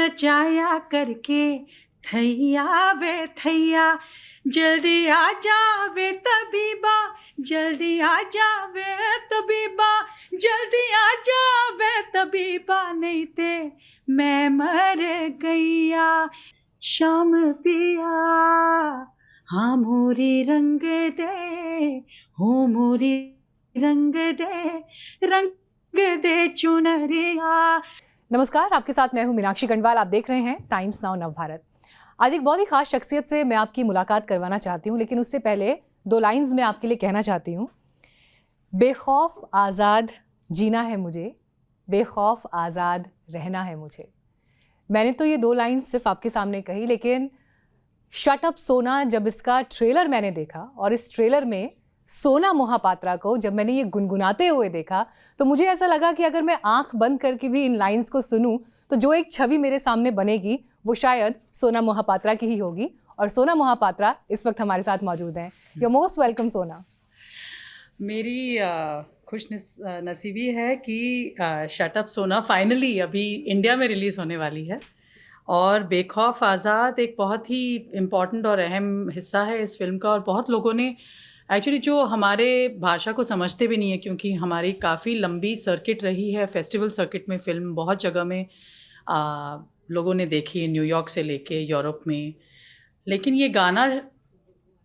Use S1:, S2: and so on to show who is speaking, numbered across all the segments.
S1: नचाया करके थैया वे थैया, जल्दी आ जावे तबीबा, जल्दी आ जावे तबीबा, जल्दी आ जावे तबीबा, नहीं ते मैं मर गईया। शाम पिया हाँ मोरी रंग दे, हो मोरी रंग दे चुनरिया।
S2: नमस्कार, आपके साथ मैं हूं मीनाक्षी खंडवाल। आप देख रहे हैं टाइम्स नाउ नवभारत। आज एक बहुत ही खास शख्सियत से मैं आपकी मुलाकात करवाना चाहती हूं, लेकिन उससे पहले दो लाइंस मैं आपके लिए कहना चाहती हूं। बेखौफ आज़ाद जीना है मुझे, बेखौफ आज़ाद रहना है मुझे। मैंने तो ये दो लाइंस सिर्फ आपके सामने कही, लेकिन शट अप सोना जब इसका ट्रेलर मैंने देखा और इस ट्रेलर में सोना मोहापात्रा को जब मैंने ये गुनगुनाते हुए देखा, तो मुझे ऐसा लगा कि अगर मैं आंख बंद करके भी इन लाइंस को सुनूं तो जो एक छवि मेरे सामने बनेगी वो शायद सोना मोहापात्रा की ही होगी। और सोना मोहापात्रा इस वक्त हमारे साथ मौजूद हैं। यू मोस्ट वेलकम सोना।
S1: मेरी खुश नसीबी है कि शट अप सोना फाइनली अभी इंडिया में रिलीज़ होने वाली है, और बेखौफ आज़ाद एक बहुत ही इम्पॉर्टेंट और अहम हिस्सा है इस फिल्म का। और बहुत लोगों ने एक्चुअली जो हमारे भाषा को समझते भी नहीं है, क्योंकि हमारी काफ़ी लंबी सर्किट रही है, फेस्टिवल सर्किट में फिल्म बहुत जगह में लोगों ने देखी है, न्यूयॉर्क से लेके यूरोप में। लेकिन ये गाना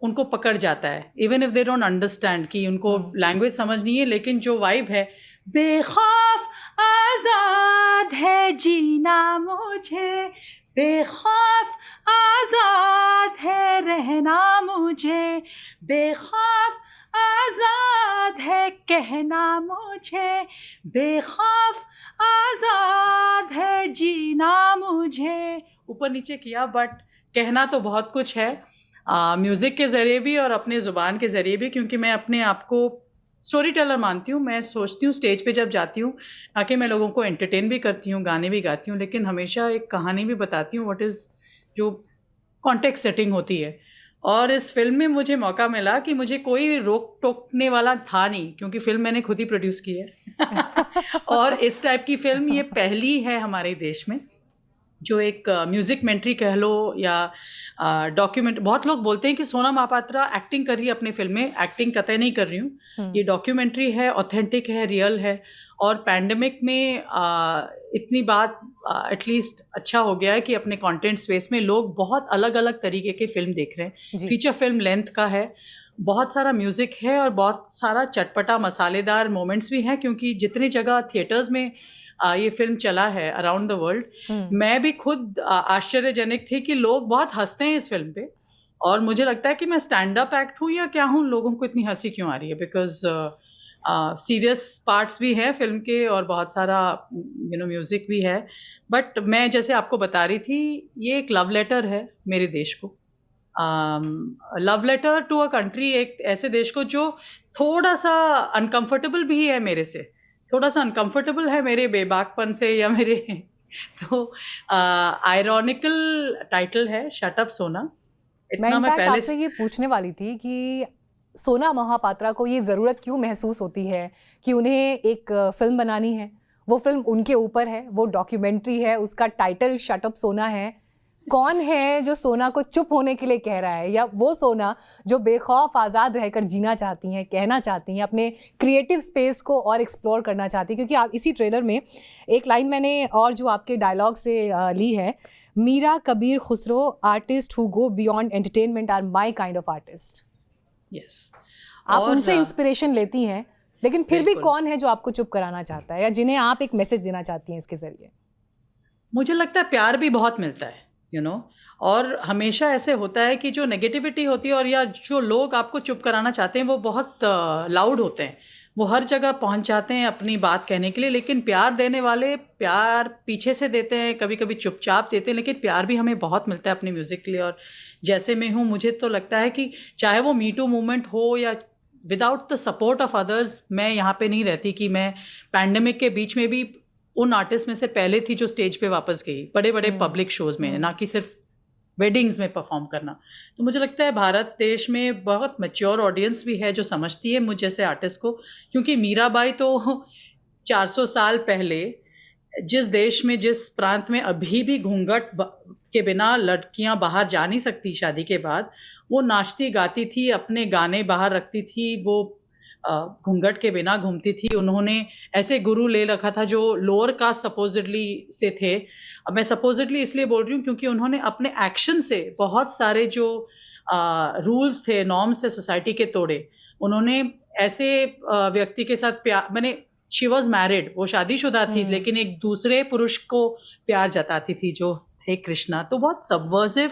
S1: उनको पकड़ जाता है, even if they don't understand, कि उनको लैंग्वेज समझ नहीं है, लेकिन जो वाइब है, बेखौफ आज़ाद है जीना मुझे, बेखौफ आज़ाद है रहना मुझे, बेखौफ आज़ाद है कहना मुझे, बेखौफ आज़ाद है जीना मुझे। ऊपर नीचे किया, बट कहना तो बहुत कुछ है, म्यूज़िक के ज़रिए भी और अपने ज़ुबान के ज़रिए भी, क्योंकि मैं अपने आप को स्टोरी टेलर मानती हूँ। मैं सोचती हूँ स्टेज पे जब जाती हूँ, ताकि मैं लोगों को एंटरटेन भी करती हूँ, गाने भी गाती हूँ, लेकिन हमेशा एक कहानी भी बताती हूँ, व्हाट इज़ जो कॉन्टेक्स्ट सेटिंग होती है। और इस फिल्म में मुझे मौका मिला कि मुझे कोई रोक टोकने वाला था नहीं, क्योंकि फ़िल्म मैंने खुद ही प्रोड्यूस की है और इस टाइप की फ़िल्म ये पहली है हमारे देश में, जो एक म्यूज़िकमेंट्री कह लो या डॉक्यूमेंट। बहुत लोग बोलते हैं कि सोना महापात्रा एक्टिंग कर रही है अपनी फिल्म में, एक्टिंग कतई नहीं कर रही हूँ। ये डॉक्यूमेंट्री है, ऑथेंटिक है, रियल है। और पैंडेमिक में इतनी बात एटलीस्ट अच्छा हो गया है कि अपने कंटेंट स्पेस में लोग बहुत अलग अलग तरीके के फिल्म देख रहे हैं। फीचर फिल्म लेंथ का है, बहुत सारा म्यूज़िक है और बहुत सारा चटपटा मसालेदार मोमेंट्स भी हैं, क्योंकि जितनी जगह थिएटर्स में ये फिल्म चला है अराउंड द वर्ल्ड, मैं भी खुद आश्चर्यजनक थी कि लोग बहुत हंसते हैं इस फिल्म पे। और मुझे लगता है कि मैं स्टैंड अप एक्ट हूँ या क्या हूँ, लोगों को इतनी हंसी क्यों आ रही है, बिकॉज सीरियस पार्ट्स भी हैं फिल्म के और बहुत सारा म्यूज़िक भी है। बट मैं जैसे आपको बता रही थी, ये एक लव लेटर है मेरे देश को, love letter to a country, एक ऐसे देश को जो थोड़ा सा अनकंफर्टेबल भी है मेरे से, थोड़ा सा अनकंफर्टेबल है मेरे बेबाकपन से या मेरे तो आयरॉनिकल टाइटल है शट अप सोना।
S2: मैं पहले आपसे ये पूछने वाली थी कि सोना मोहापात्रा को ये ज़रूरत क्यों महसूस होती है कि उन्हें एक फिल्म बनानी है। वो फिल्म उनके ऊपर है, वो डॉक्यूमेंट्री है, उसका टाइटल शट अप सोना है। कौन है जो सोना को चुप होने के लिए कह रहा है, या वो सोना जो बेखौफ आज़ाद रहकर जीना चाहती हैं, कहना चाहती हैं, अपने क्रिएटिव स्पेस को और एक्सप्लोर करना चाहती हैं? क्योंकि आप इसी ट्रेलर में एक लाइन मैंने और जो आपके डायलॉग से ली है, Meera Kabir Khusro artist who go beyond entertainment are my kind of artist.
S1: Yes,
S2: आप उनसे इंस्पिरेशन लेती हैं, लेकिन फिर भी कौन है जो आपको चुप कराना चाहता है या जिन्हें आप एक मैसेज देना चाहती हैं इसके जरिए? मुझे
S1: लगता है प्यार भी बहुत मिलता है, और हमेशा ऐसे होता है कि जो नेगेटिविटी होती है और या जो लोग आपको चुप कराना चाहते हैं वो बहुत लाउड होते हैं, वो हर जगह पहुंच जाते हैं अपनी बात कहने के लिए। लेकिन प्यार देने वाले प्यार पीछे से देते हैं, कभी कभी चुपचाप देते हैं, लेकिन प्यार भी हमें बहुत मिलता है अपने म्यूज़िक के लिए। और जैसे मैं हूँ, मुझे तो लगता है कि चाहे वो मी टू मूवमेंट हो या without the support of others मैं यहाँ पे नहीं रहती। कि मैं पैंडेमिक के बीच में भी उन आर्टिस्ट में से पहले थी जो स्टेज पे वापस गई, बड़े बड़े पब्लिक शोज़ में, ना कि सिर्फ वेडिंग्स में परफॉर्म करना। तो मुझे लगता है भारत देश में बहुत मैच्योर ऑडियंस भी है जो समझती है मुझ जैसे आर्टिस्ट को, क्योंकि मीराबाई तो 400 साल पहले जिस देश में, जिस प्रांत में अभी भी घूंघट के बिना लड़कियां बाहर जा नहीं सकती शादी के बाद, वो नाचती गाती थी, अपने गाने बाहर रखती थी, वो घूंघट के बिना घूमती थी। उन्होंने ऐसे गुरु ले रखा था जो लोअर कास्ट सपोजिटली से थे। अब मैं सपोजिटली इसलिए बोल रही हूँ क्योंकि उन्होंने अपने एक्शन से बहुत सारे जो रूल्स थे, नॉर्म्स थे सोसाइटी के तोड़े। उन्होंने ऐसे व्यक्ति के साथ प्यार, मैंने शी वॉज मैरिड, वो शादीशुदा थी, लेकिन एक दूसरे पुरुष को प्यार जताती थी जो थे कृष्णा। तो बहुत सबवर्सिव,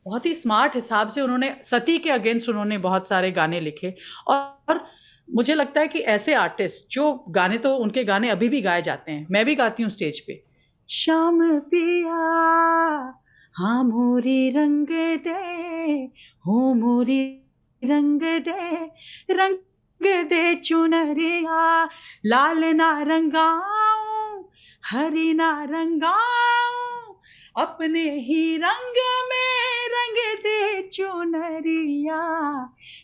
S1: बहुत ही स्मार्ट हिसाब से उन्होंने सती के अगेंस्ट उन्होंने बहुत सारे गाने लिखे। और मुझे लगता है कि ऐसे आर्टिस्ट जो गाने, तो उनके गाने अभी भी गाए जाते हैं, मैं भी गाती हूँ स्टेज पे। शाम पिया हाँ मोरी रंग दे, हो मोरी रंग दे, रंग दे चुनरिया, लाल ना रंगाऊं, हरी ना रंगाऊं, अपने ही रंग में रंग दे चुनरिया,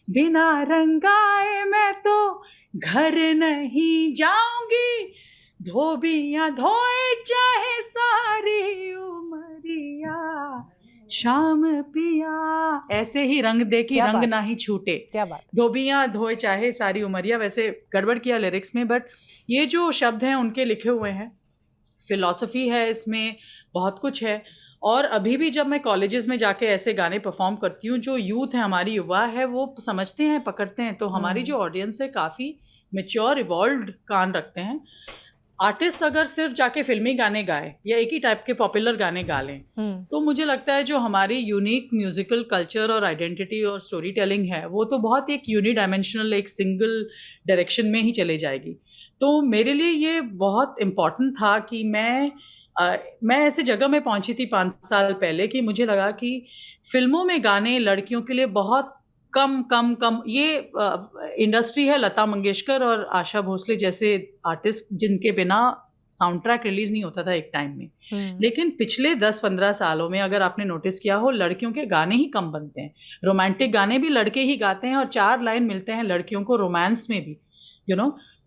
S1: बिना रंगाए मैं तो घर नहीं जाऊंगी, धोबियां धोए चाहे सारी उमरिया, शाम पिया। ऐसे ही रंग दे कि रंग ना ही छूटे,
S2: क्या बात,
S1: धोबियां धोए चाहे सारी उमरिया। वैसे गड़बड़ किया लिरिक्स में, बट ये जो शब्द हैं उनके लिखे हुए हैं, फिलॉसफी है इसमें, बहुत कुछ है। और अभी भी जब मैं कॉलेजेस में जाके ऐसे गाने परफॉर्म करती हूँ, जो यूथ है, हमारी युवा है, वो समझते हैं, पकड़ते हैं। तो हमारी जो ऑडियंस है काफ़ी मैच्योर, इवॉल्व्ड कान रखते हैं। आर्टिस्ट अगर सिर्फ जाके फिल्मी गाने गाए या एक ही टाइप के पॉपुलर गाने गा लें, तो मुझे लगता है जो हमारी यूनिक म्यूजिकल कल्चर और आइडेंटिटी और स्टोरी टेलिंग है, वो तो बहुत एक यूनिडायमेंशनल, एक सिंगल डायरेक्शन में ही चले जाएगी। तो मेरे लिए ये बहुत इम्पॉर्टेंट था कि मैं ऐसे जगह में पहुंची थी 5 साल पहले कि मुझे लगा कि फिल्मों में गाने लड़कियों के लिए बहुत कम ये इंडस्ट्री है लता मंगेशकर और आशा भोसले जैसे आर्टिस्ट जिनके बिना साउंड ट्रैक रिलीज नहीं होता था एक टाइम में। लेकिन पिछले 10-15 सालों में अगर आपने नोटिस किया हो, लड़कियों के गाने ही कम बनते हैं। रोमांटिक गाने भी लड़के ही गाते हैं और 4 लाइन मिलते हैं लड़कियों को रोमांस में भी,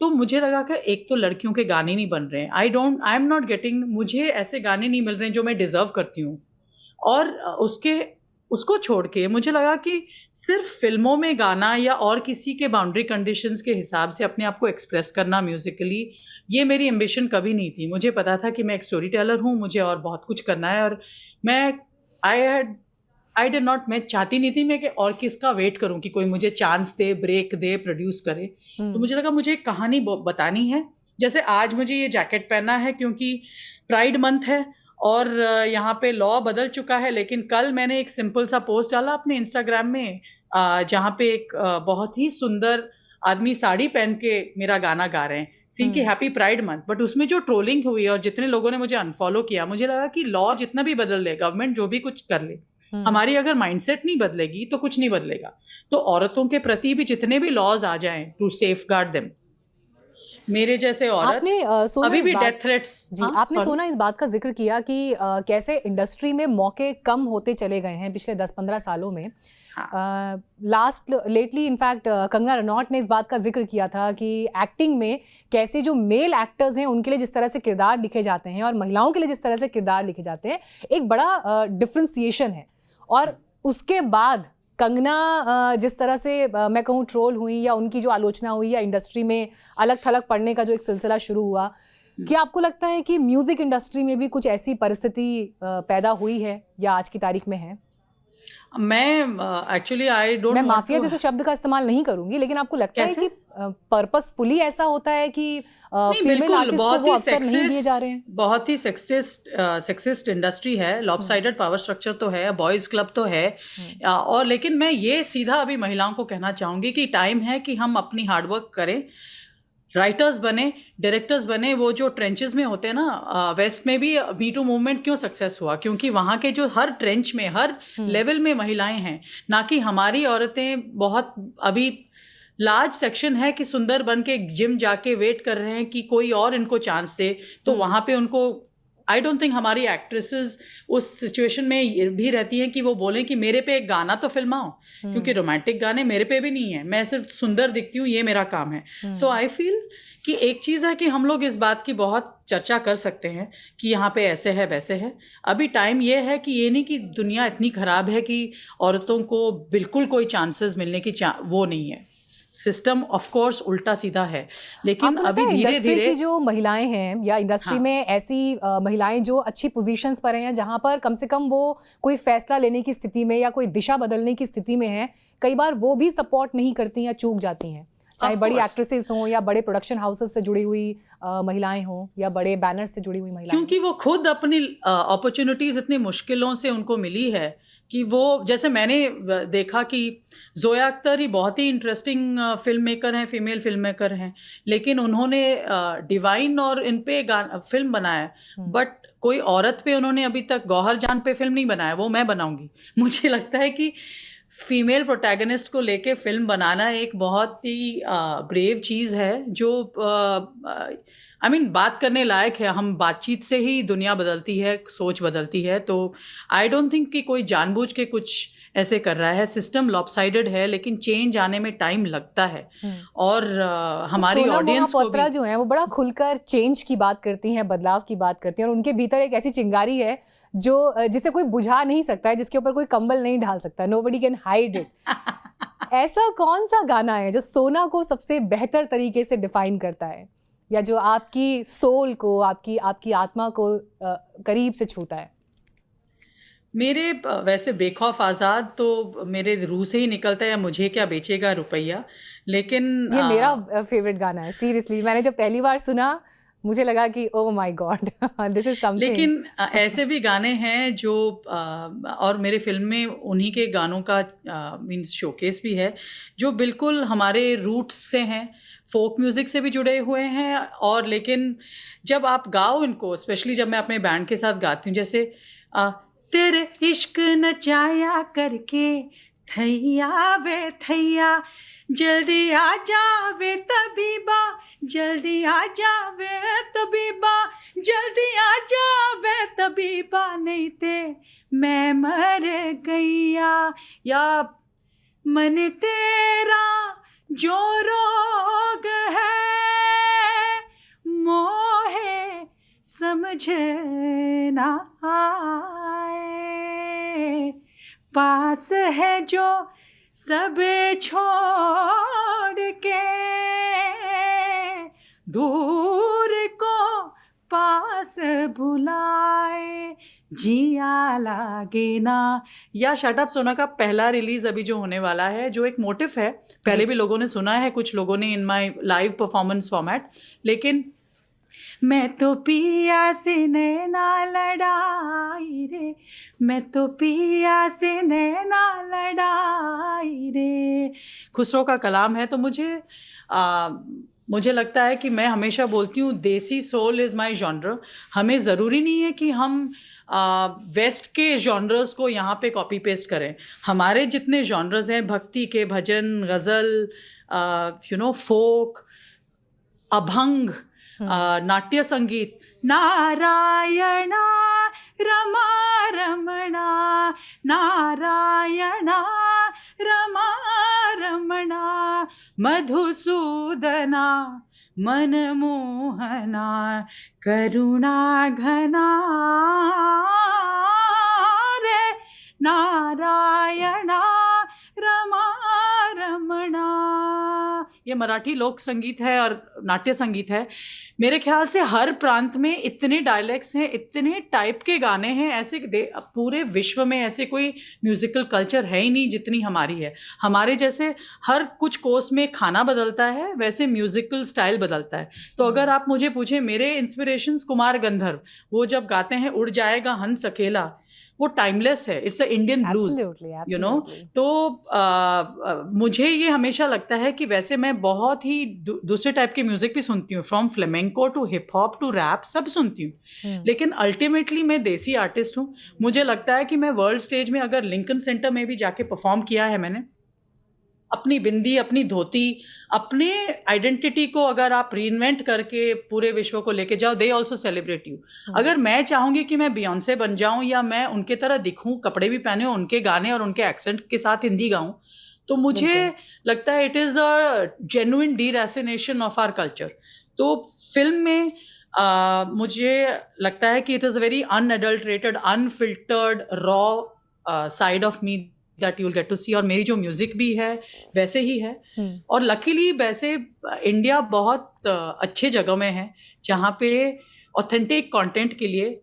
S1: तो मुझे लगा कि एक तो लड़कियों के गाने नहीं बन रहे हैं, आई एम नॉट गेटिंग, मुझे ऐसे गाने नहीं मिल रहे हैं जो मैं डिजर्व करती हूँ। और उसको छोड़ के मुझे लगा कि सिर्फ फिल्मों में गाना या और किसी के बाउंड्री कंडीशंस के हिसाब से अपने आप को एक्सप्रेस करना म्यूजिकली, ये मेरी एम्बिशन कभी नहीं थी। मुझे पता था कि मैं एक स्टोरी टेलर हूँ, मुझे और बहुत कुछ करना है। और आई डिड नॉट, मैं चाहती नहीं थी मैं कि और किसका वेट करूं कि कोई मुझे चांस दे, ब्रेक दे, प्रोड्यूस करे। तो मुझे लगा मुझे एक कहानी बतानी है। जैसे आज मुझे ये जैकेट पहनना है क्योंकि प्राइड मंथ है और यहाँ पे लॉ बदल चुका है, लेकिन कल मैंने एक सिंपल सा पोस्ट डाला अपने इंस्टाग्राम में जहाँ पे एक बहुत ही सुंदर आदमी साड़ी पहन के मेरा गाना गा रहे हैं, सीन की हैप्पी प्राइड मंथ। बट उसमें जो ट्रोलिंग हुई और जितने लोगों ने मुझे अनफॉलो किया, मुझे लगा कि लॉ जितना भी बदल ले, गवर्नमेंट जो भी कुछ कर ले, हमारी अगर माइंडसेट नहीं बदलेगी तो कुछ नहीं बदलेगा। तो औरतों के प्रति भी जितने भी लॉज आ जाएं टू सेफगार्ड देम, मेरे जैसे औरत अभी भी डेथ थ्रेट्स।
S2: जी, आपने सोना इस बात का जिक्र किया कि कैसे इंडस्ट्री में मौके कम होते चले गए हैं पिछले 10-15 सालों में। लेटली इनफैक्ट कंगना रनौत ने इस बात का जिक्र किया था कि एक्टिंग में कैसे जो मेल एक्टर्स हैं उनके लिए जिस तरह से किरदार लिखे जाते हैं और महिलाओं के लिए जिस तरह से किरदार लिखे जाते हैं, एक बड़ा डिफ्रेंसिएशन है। और उसके बाद कंगना जिस तरह से मैं कहूँ ट्रोल हुई या उनकी जो आलोचना हुई या इंडस्ट्री में अलग थलग पड़ने का जो एक सिलसिला शुरू हुआ, क्या आपको लगता है कि म्यूजिक इंडस्ट्री में भी कुछ ऐसी परिस्थिति पैदा हुई है या आज की तारीख में है?
S1: मैं एक्चुअली मैं
S2: माफिया जैसे शब्द का इस्तेमाल नहीं करूंगी, लेकिन आपको लगता है कि पर्पसफुली ऐसा होता है कि फीमेल आर्टिस्ट को वो अवसर नहीं दिए जा रहे हैं?
S1: बहुत ही सेक्सिस्ट इंडस्ट्री है, लॉपसाइडेड पावर स्ट्रक्चर तो है, बॉयज क्लब तो है। और लेकिन मैं ये सीधा अभी महिलाओं को कहना चाहूंगी कि टाइम है कि हम अपनी हार्डवर्क करें, राइटर्स बने, डायरेक्टर्स बने। वो जो ट्रेंचेस में होते हैं ना, वेस्ट में भी मी टू मूवमेंट क्यों सक्सेस हुआ, क्योंकि वहाँ के जो हर ट्रेंच में, हर लेवल में महिलाएं हैं, ना कि हमारी औरतें। बहुत अभी लार्ज सेक्शन है कि सुंदर बन के जिम जाके वेट कर रहे हैं कि कोई और इनको चांस दे, तो वहाँ पे उनको आई डोंट थिंक हमारी एक्ट्रेसेस उस सिचुएशन में ये भी रहती हैं कि वो बोलें कि मेरे पे एक गाना तो फिल्माओ, क्योंकि रोमांटिक गाने मेरे पे भी नहीं है, मैं सिर्फ सुंदर दिखती हूँ, ये मेरा काम है। सो आई फील कि एक चीज़ है कि हम लोग इस बात की बहुत चर्चा कर सकते हैं कि यहाँ पे ऐसे है वैसे है। अभी टाइम ये है कि ये नहीं कि दुनिया इतनी ख़राब है कि औरतों को बिल्कुल कोई चांसेस मिलने की वो नहीं है। सिस्टम ऑफ कोर्स उल्टा सीधा है, लेकिन अभी धीरे धीरे
S2: की जो महिलाएं हैं या इंडस्ट्री में ऐसी महिलाएं जो अच्छी पोजीशंस पर हैं, जहां पर कम से कम वो कोई फैसला लेने की स्थिति में या कोई दिशा बदलने की स्थिति में हैं, कई बार वो भी सपोर्ट नहीं करती या चूक जाती हैं, चाहे बड़ी एक्ट्रेसेस हों या बड़े प्रोडक्शन हाउसेस से जुड़ी हुई महिलाएं हों या बड़े बैनर से जुड़ी हुई महिलाएं, क्योंकि
S1: वो खुद अपनी अपॉर्चुनिटीज इतनी मुश्किलों से उनको मिली है कि वो, जैसे मैंने देखा कि जोया अख्तर ही बहुत ही इंटरेस्टिंग फिल्म मेकर हैं, फीमेल फिल्म मेकर हैं, लेकिन उन्होंने डिवाइन और इन पे फिल्म बनाया, बट कोई औरत पे उन्होंने अभी तक गौहर जान पे फिल्म नहीं बनाया, वो मैं बनाऊंगी। मुझे लगता है कि फीमेल प्रोटैगनिस्ट को लेके फिल्म बनाना एक बहुत ही ब्रेव चीज़ है, जो आई मीन बात करने लायक है। हम बातचीत से ही दुनिया बदलती है, सोच बदलती है। तो आई डोंट थिंक कि कोई जानबूझ के कुछ ऐसे कर रहा है। सिस्टम लॉपसाइडेड है, लेकिन चेंज आने में टाइम लगता है। और हमारी ऑडियंस को भी
S2: जो है वो बड़ा खुलकर चेंज की बात करती हैं, बदलाव की बात करती हैं, और उनके भीतर एक ऐसी चिंगारी है जो जिसे कोई बुझा नहीं सकता है, जिसके ऊपर कोई कंबल नहीं ढाल सकता, नोबडी कैन हाइड इट। ऐसा कौन सा गाना है जो सोना को सबसे बेहतर तरीके से डिफाइन करता है, या जो आपकी सोल को, आपकी आत्मा को करीब से छूता है?
S1: मेरे वैसे बेखौफ आज़ाद तो मेरे रूह से ही निकलता है, या मुझे क्या बेचेगा रुपया, लेकिन
S2: ये मेरा फेवरेट गाना है सीरियसली। मैंने जब पहली बार सुना मुझे लगा कि oh my God, this is something.
S1: लेकिन ऐसे भी गाने हैं जो और मेरे फिल्म में उन्हीं के गानों का मीन्स शोकेस भी है, जो बिल्कुल हमारे रूट्स से हैं, फोक म्यूज़िक से भी जुड़े हुए हैं। और लेकिन जब आप गाओ इनको, स्पेशली जब मैं अपने बैंड के साथ गाती हूँ, जैसे तेरे इश्क नचाया करके थैया वे थैया, जल्दी आ जावे तबीबा, जल्दी आ जावे तबीबा, जल्दी आ जावे तबीबा, नहीं ते मैं मर गईया। या मन तेरा जो रोग है मोहे समझ ना आए, पास है जो सब छोड़ के दूर को पास बुलाए, जिया लागे ना। या शट अप सोना का पहला रिलीज अभी जो होने वाला है, जो एक मोटिव है, पहले भी लोगों ने सुना है, कुछ लोगों ने in my live performance format, लेकिन मैं तो पिया से नैना लड़ाई रे, मैं तो पिया से नैना लड़ाई रे, खुसरो का कलाम है। तो मुझे लगता है कि मैं हमेशा बोलती हूँ देसी सोल इज़ माय जॉनर। हमें ज़रूरी नहीं है कि हम वेस्ट के जॉनर्स को यहाँ पे कॉपी पेस्ट करें। हमारे जितने जॉनर्स हैं, भक्ति के, भजन, गज़ल, फोक, अभंग, नाट्य संगीत, नारायणा रमा रमणा, नारायणा रमा रमणा, मधुसूदना मनमोहना, करुणा घना रे, नारायणा रमा रमणा। ये मराठी लोक संगीत है और नाट्य संगीत है। मेरे ख्याल से हर प्रांत में इतने डायलेक्ट्स हैं, इतने टाइप के गाने हैं, ऐसे पूरे विश्व में ऐसे कोई म्यूज़िकल कल्चर है ही नहीं जितनी हमारी है। हमारे जैसे हर कुछ कोर्स में खाना बदलता है, वैसे म्यूज़िकल स्टाइल बदलता है। तो अगर आप मुझे पूछें, मेरे इंस्पिरेशंस कुमार गंधर्व, वो जब गाते हैं उड़ जाएगा हंस अकेला, वो टाइमलेस है, it's a Indian blues, you know. तो मुझे ये हमेशा लगता है कि वैसे मैं बहुत ही दूसरे टाइप के म्यूजिक भी सुनती हूँ, from flamenco to hip hop to rap, सब सुनती हूँ, लेकिन अल्टीमेटली मैं देसी आर्टिस्ट हूँ। मुझे लगता है कि मैं वर्ल्ड स्टेज में, अगर लिंकन सेंटर में भी जाके परफॉर्म किया है मैंने, अपनी बिंदी, अपनी धोती, अपने आइडेंटिटी को अगर आप रीइन्वेंट करके पूरे विश्व को लेके जाओ, दे ऑल्सो सेलिब्रेट यू। अगर मैं चाहूंगी कि मैं बियॉन्से बन जाऊं या मैं उनके तरह दिखूं, कपड़े भी पहने, उनके गाने और उनके एक्सेंट के साथ हिंदी गाऊं, तो मुझे लगता है it is a genuine deracination of our culture. तो फिल्म में मुझे लगता है कि it is a very unadulterated, unfiltered, raw side of me that you will get to see. और मेरी जो म्यूजिक भी है वैसे ही है। और लकीली वैसे इंडिया बहुत अच्छे जगह में है जहाँ पे ऑथेंटिक कंटेंट के लिए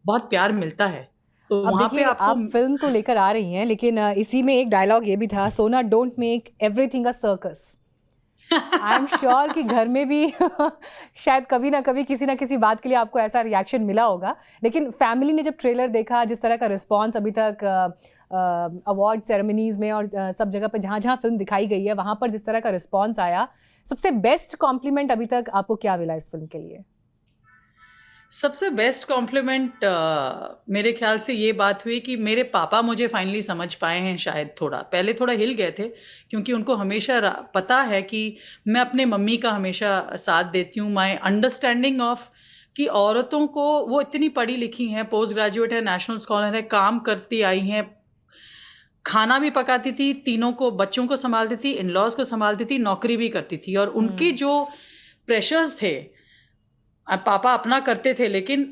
S1: बहुत प्यार मिलता है। तो
S2: अब
S1: वहाँ पे
S2: देखिए, आप फिल्म तो लेकर आ रही हैं, लेकिन इसी में एक डायलॉग ये भी था, सोना don't make everything a circus. I am sure कि घर में भी शायद कभी ना कभी किसी ना किसी बात के लिए आपको ऐसा रिएक्शन मिला होगा। लेकिन फैमिली ने जब ट्रेलर देखा, जिस तरह का रिस्पॉन्स अभी तक अवार्ड सेरेमनीज में और सब जगह पे जहाँ जहाँ फिल्म दिखाई गई है वहाँ पर जिस तरह का रिस्पॉन्स आया, सबसे बेस्ट कॉम्प्लीमेंट अभी तक आपको क्या मिला इस फिल्म के लिए?
S1: सबसे बेस्ट कॉम्प्लीमेंट मेरे ख्याल से ये बात हुई कि मेरे पापा मुझे फाइनली समझ पाए हैं। शायद पहले थोड़ा हिल गए थे, क्योंकि उनको हमेशा पता है कि मैं अपने मम्मी का हमेशा साथ देती हूँ। माय अंडरस्टैंडिंग ऑफ कि औरतों को, वो इतनी पढ़ी लिखी हैं, पोस्ट ग्रेजुएट है, नेशनल स्कॉलर है, काम करती आई हैं, खाना भी पकाती थी, तीनों को, बच्चों को संभालती थी, इन लॉज को संभालती थी, नौकरी भी करती थी। और उनके जो प्रेशर्स थे, पापा अपना करते थे लेकिन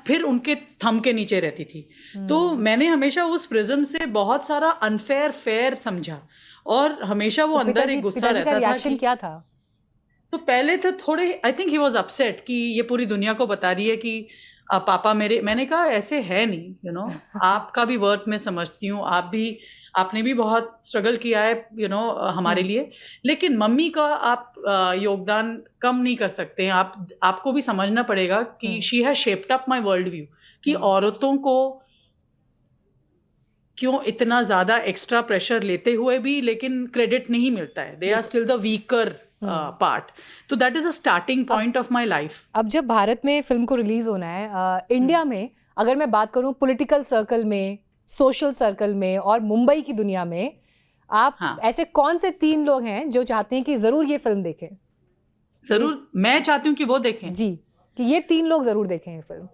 S1: फिर उनके थंब के नीचे रहती थी। तो मैंने हमेशा उस प्रिज्म से बहुत सारा अनफेयर फेयर समझा, और हमेशा वो अंदर एक गुस्सा रहता था कि
S2: क्या था?
S1: तो पहले तो थोड़े, I think he was upset कि ये पूरी दुनिया को बता रही है कि पापा मेरे। मैंने कहा ऐसे है नहीं, यू नो, आपका भी वर्थ मैं समझती हूँ, आपने भी बहुत स्ट्रगल किया है, यू नो, हमारे लिए, लेकिन मम्मी का आप योगदान कम नहीं कर सकते हैं। आपको भी समझना पड़ेगा कि she has shaped up my world view, कि औरतों को क्यों इतना ज्यादा एक्स्ट्रा प्रेशर लेते हुए भी लेकिन क्रेडिट नहीं मिलता है, they are still the weaker part. तो that is a starting point of my life.
S2: अब जब भारत में फिल्म को रिलीज होना है, इंडिया में अगर मैं बात करूं पॉलिटिकल सर्कल में, सोशल सर्कल में और मुंबई की दुनिया में, आप ऐसे कौन से 3 लोग हैं जो चाहते हैं कि जरूर ये फिल्म देखें?
S1: जरूर, मैं चाहती हूँ कि वो देखें
S2: जी, कि ये 3 लोग जरूर देखें ये film.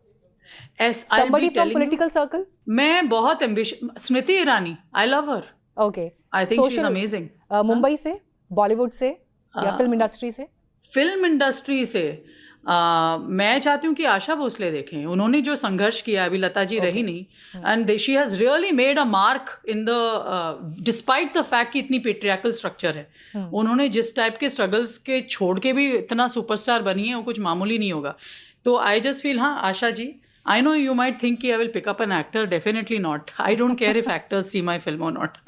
S1: Somebody
S2: from political circle?
S1: मैं बहुत Smriti Irani, I love her.
S2: Okay,
S1: I think she is amazing.
S2: Mumbai से, बॉलीवुड से या फिल्म इंडस्ट्री से?
S1: फिल्म इंडस्ट्री से मैं चाहती हूँ कि आशा भोसले देखें। उन्होंने जो संघर्ष किया, अभी लता जी रही नहीं, and she has really made a mark in the, despite the fact कि इतनी पेट्रियार्कल स्ट्रक्चर है, उन्होंने जिस टाइप के स्ट्रगल्स के छोड़ के भी इतना सुपरस्टार बनी है, वो कुछ मामूली नहीं होगा। तो आई जस्ट फील, हाँ Asha ji, I know you might think I will pick up an actor. Definitely not. I don't care if actors see my film or not.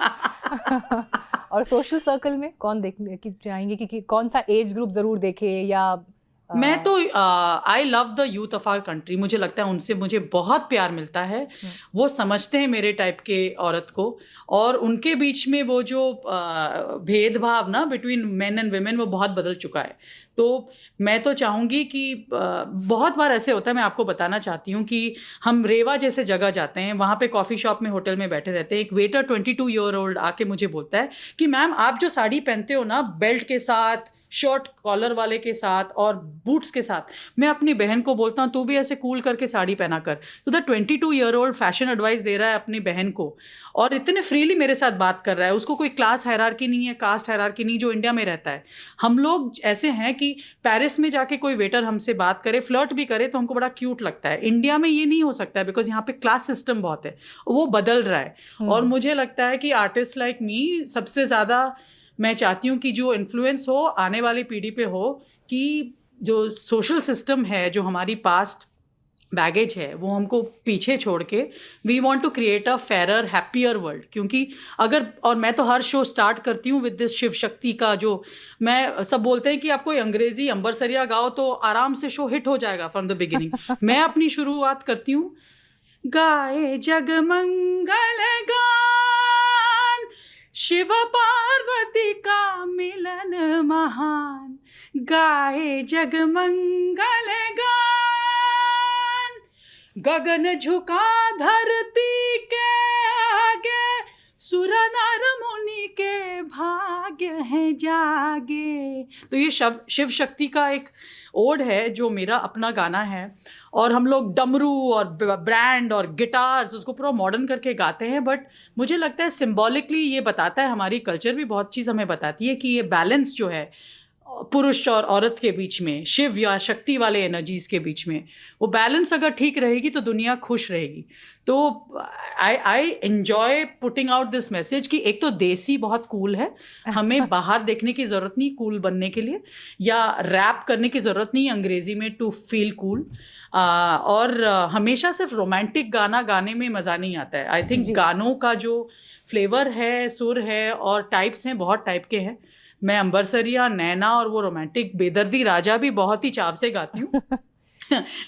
S2: और सोशल सर्कल में कौन देखने की चाहेंगे कि कौन सा एज ग्रुप जरूर देखे? या
S1: मैं तो I love the youth of our country. मुझे लगता है उनसे मुझे बहुत प्यार मिलता है। वो समझते हैं मेरे टाइप के औरत को, और उनके बीच में वो जो भेदभाव ना बिटवीन मेन एंड वुमेन, वो बहुत बदल चुका है। तो मैं तो चाहूँगी कि बहुत बार ऐसे होता है, मैं आपको बताना चाहती हूँ कि हम रेवा जैसे जगह जाते हैं, वहाँ पे कॉफ़ी शॉप में, होटल में बैठे रहते हैं, एक वेटर 22 ईयर ओल्ड आके मुझे बोलता है कि मैम आप जो साड़ी पहनते हो ना, बेल्ट के साथ, शर्ट कॉलर वाले के साथ और बूट्स के साथ, मैं अपनी बहन को बोलता हूँ तू भी ऐसे कूल करके साड़ी पहना कर। तो the 22 year old fashion advice दे रहा है अपनी बहन को, और इतने फ्रीली मेरे साथ बात कर रहा है। उसको कोई क्लास हायरार्की नहीं है, कास्ट हायरार्की नहीं, जो इंडिया में रहता है। हम लोग ऐसे हैं कि पेरिस में जाके कोई वेटर हमसे बात करे, फ्लर्ट भी करे, तो हमको बड़ा क्यूट लगता है। इंडिया में ये नहीं हो सकता है, बिकॉज यहाँ पे क्लास सिस्टम बहुत है, वो बदल रहा है। और मुझे लगता है कि आर्टिस्ट लाइक मी, सबसे ज़्यादा मैं चाहती हूँ कि जो इन्फ्लुएंस हो आने वाली पीढ़ी पे हो, कि जो सोशल सिस्टम है, जो हमारी पास्ट बैगेज है, वो हमको पीछे छोड़ के we want to create a fairer, happier world. क्योंकि अगर, और मैं तो हर शो स्टार्ट करती हूँ विद दिस शिव शक्ति का, जो मैं, सब बोलते हैं कि आप कोई अंग्रेजी अंबरसरिया गाओ तो आराम से शो हिट हो जाएगा फ्रॉम द बिगिनिंग। मैं अपनी शुरुआत करती हूँ, गाए जगमंगल गान, शिव पार्वती का मिलन महान, गाए जगमंगल गान, गगन झुका धरती के आगे, सुर नर मुनि के भाग्य हैं जागे। तो ये शिव शक्ति का एक ओड है जो मेरा अपना गाना है, और हम लोग डमरू और ब्रैंड और गिटार्स उसको पूरा मॉडर्न करके गाते हैं। बट मुझे लगता है सिंबॉलिकली ये बताता है, हमारी कल्चर भी बहुत चीज़ हमें बताती है कि ये बैलेंस जो है पुरुष और औरत के बीच में, शिव या शक्ति वाले एनर्जीज के बीच में, वो बैलेंस अगर ठीक रहेगी तो दुनिया खुश रहेगी। तो I enjoy putting out this message कि एक तो देसी बहुत कूल है, हमें बाहर देखने की ज़रूरत नहीं कूल बनने के लिए, या रैप करने की ज़रूरत नहीं अंग्रेज़ी में टू फील कूल। और हमेशा सिर्फ रोमांटिक गाना गाने में मज़ा नहीं आता है। आई थिंक गानों का जो फ्लेवर है, सुर है और टाइप्स हैं, बहुत टाइप के हैं। मैं अंबरसरिया, नैना और वो रोमांटिक बेदर्दी राजा भी बहुत ही चाव से गाती हूँ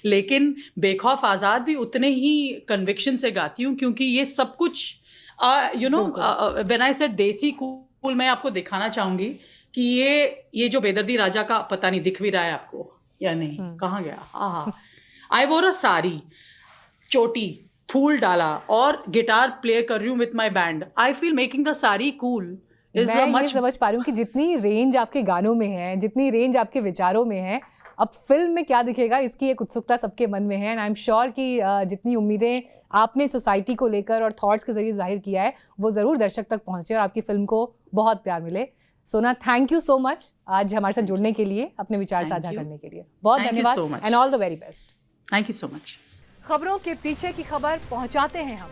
S1: लेकिन बेखौफ आज़ाद भी उतने ही कन्विक्शन से गाती हूँ, क्योंकि ये सब कुछ you know when I said देसी कूल, मैं आपको दिखाना चाहूँगी कि ये जो बेदर्दी राजा का, पता नहीं दिख भी रहा है आपको या नहीं, कहाँ गया, हाँ, आई वोर अ साड़ी, चोटी, फूल डाला और गिटार प्ले कर रही हूँ with my band. I feel making the sari cool.
S2: मैं ये समझ पा रही हूँ कि जितनी रेंज आपके गानों में है, जितनी रेंज आपके विचारों में है, अब फिल्म में क्या दिखेगा इसकी एक उत्सुकता सबके मन में है। एंड आई एम श्योर कि जितनी उम्मीदें आपने सोसाइटी को लेकर और थॉट्स के जरिए जाहिर किया है, वो ज़रूर दर्शक तक पहुँचे और आपकी फिल्म को बहुत प्यार मिले। सोना, थैंक यू सो मच आज हमारे साथ जुड़ने के लिए, अपने विचार साझा करने के लिए बहुत धन्यवाद and all the very best.
S1: Thank you so much.
S2: खबरों के पीछे की खबर पहुंचाते हैं हम,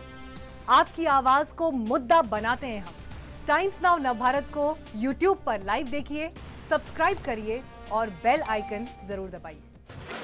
S2: आपकी आवाज को मुद्दा बनाते हैं हम। टाइम्स नाउ नवभारत को YouTube पर लाइव देखिए, सब्सक्राइब करिए और बेल आइकन जरूर दबाइए।